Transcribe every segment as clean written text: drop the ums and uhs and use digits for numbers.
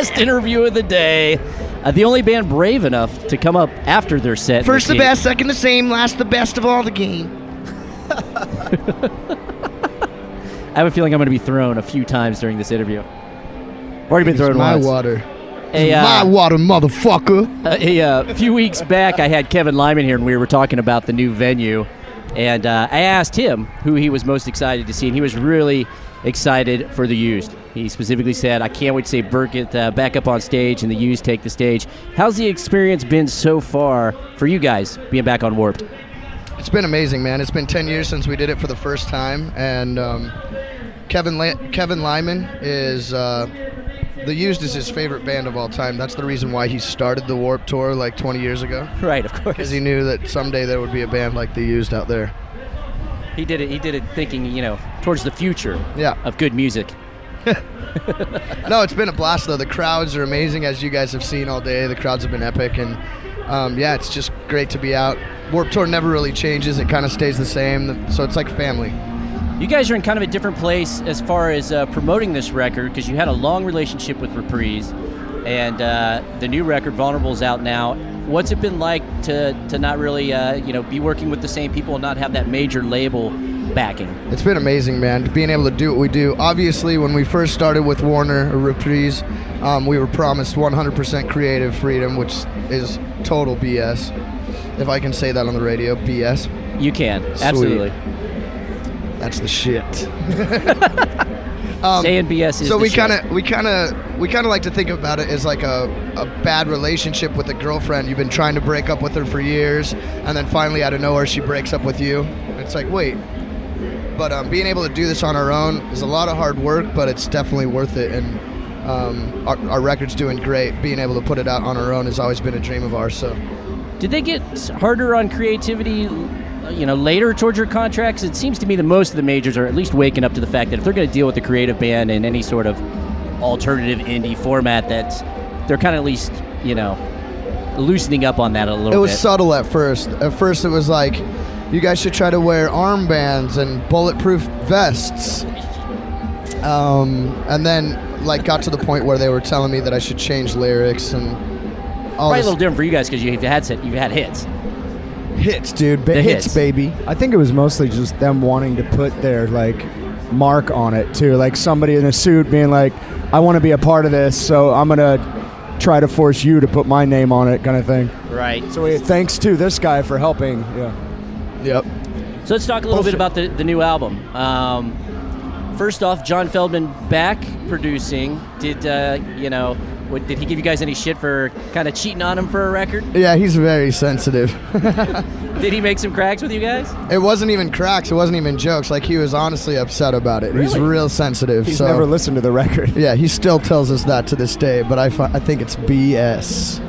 last interview of the day. The only band brave enough to come up after their set. First the best, second the same, last the best of all the game. I have a feeling I'm going to be thrown a few times during this interview. Already been thrown my once. Water. My water, motherfucker. A few weeks back, I had Kevin Lyman here, and we were talking about the new venue. And I asked him who he was most excited to see, and he was really excited for the Used. He specifically said, I can't wait to see Burkett back up on stage and the Used take the stage. How's the experience been so far for you guys being back on Warped? It's been amazing, man. It's been 10 years since we did it for the first time, and Kevin Lyman is the Used is his favorite band of all time. That's the reason why he started the Warped Tour like 20 years ago. Right, of course. Because he knew that someday there would be a band like the Used out there. He did it thinking, towards the future of good music. No, it's been a blast, though. The crowds are amazing, as you guys have seen all day. The crowds have been epic, and it's just great to be out. Warped Tour never really changes. It kind of stays the same, so it's like family. You guys are in kind of a different place as far as promoting this record, because you had a long relationship with Reprise, and the new record, Vulnerable's out now. What's it been like to not really be working with the same people and not have that major label backing? It's been amazing, man, being able to do what we do. Obviously, when we first started with Warner or Reprise, we were promised 100% creative freedom, which is total BS. If I can say that on the radio, BS. You can, Sweet. Absolutely. That's the shit. Saying BS is so the we kind of like to think about it as like a bad relationship with a girlfriend. You've been trying to break up with her for years, and then finally out of nowhere she breaks up with you. It's like, wait. But being able to do this on our own is a lot of hard work, but it's definitely worth it. And our record's doing great. Being able to put it out on our own has always been a dream of ours. So, did they get harder on creativity later towards your contracts? It seems to me that most of the majors are at least waking up to the fact that if they're going to deal with a creative band in any sort of alternative indie format, that they're kind of at least, loosening up on that a little bit. It was subtle at first. At first it was like, you guys should try to wear armbands and bulletproof vests. And then got to the point where they were telling me that I should change lyrics and all Probably this. a little different for you guys because you've had hits. Hits, dude. The hits, hits, baby. I think it was mostly just them wanting to put their mark on it too. Like somebody in a suit being like, I want to be a part of this, so I'm gonna try to force you to put my name on it, kind of thing. Right. So thanks to this guy for helping. Yeah. Yep. So let's talk a little bit about the new album. First off, John Feldman back producing. Did he give you guys any shit for kind of cheating on him for a record? Yeah, he's very sensitive. Did he make some cracks with you guys? It wasn't even cracks. It wasn't even jokes. He was honestly upset about it. Really? He's real sensitive. He's never listened to the record. Yeah, he still tells us that to this day, but I think it's BS.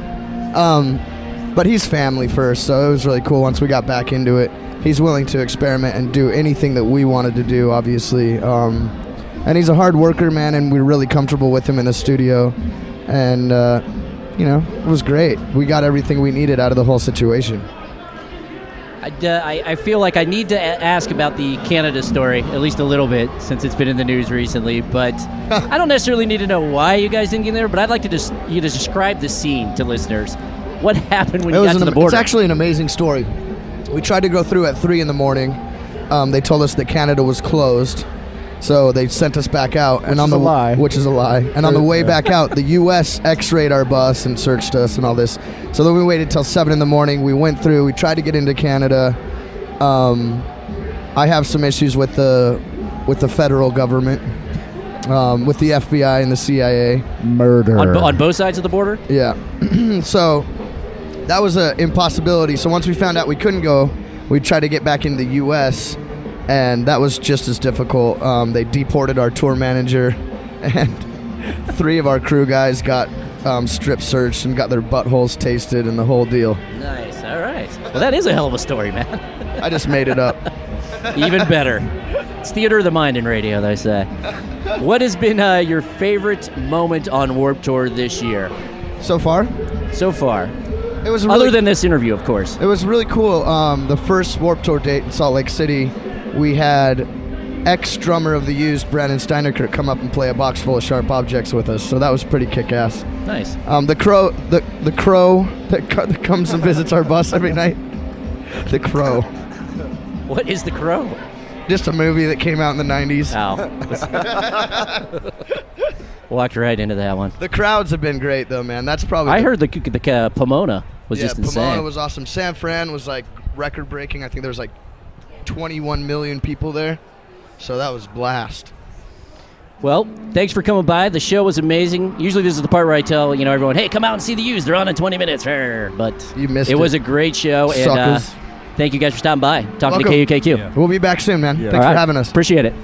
But he's family first, so it was really cool once we got back into it. He's willing to experiment and do anything that we wanted to do, obviously. And he's a hard worker, man, and we're really comfortable with him in the studio. And, it was great. We got everything we needed out of the whole situation. I feel like I need to ask about the Canada story, at least a little bit, since it's been in the news recently. But I don't necessarily need to know why you guys didn't get there, but I'd like to you to describe the scene to listeners. What happened when you got to the border? It's actually an amazing story. We tried to go through at 3 a.m. They told us that Canada was closed. So they sent us back out, which is a lie. And on the way back out, the U.S. X-rayed our bus and searched us and all this. So then we waited till 7 a.m. We went through. We tried to get into Canada. I have some issues with the federal government, with the FBI and the CIA. Murder on both sides of the border. Yeah. So that was an impossibility. So once we found out we couldn't go, we tried to get back into the U.S. And that was just as difficult. They deported our tour manager, and 3 of our crew guys got strip searched and got their buttholes tasted and the whole deal. Nice. All right. Well, that is a hell of a story, man. I just made it up. Even better. It's theater of the mind in radio, they say. What has been your favorite moment on Warped Tour this year? So far? So far. It was other than this interview, of course. It was really cool. The first Warped Tour date in Salt Lake City, we had ex-drummer of the Used, Brandon Steiner, could come up and play a box full of sharp objects with us. So that was pretty kick-ass. Nice. The crow that comes and visits our bus every night. The Crow. What is The Crow? Just a movie that came out in the 90s. Ow. Walked right into that one. The crowds have been great, though, man. That's probably... I heard the Pomona was just insane. Pomona was awesome. San Fran was, like, record-breaking. I think there was, like, 21 million people there. So that was blast. Well, thanks for coming by. The show was amazing. Usually this is the part where I tell everyone, hey, come out and see the Used. They're on in 20 minutes. But you missed it. It was a great show. Suckers. And thank you guys for stopping by. Talking Welcome. to KUKQ. Yeah. We'll be back soon, man. Yeah. Thanks for having us. Appreciate it.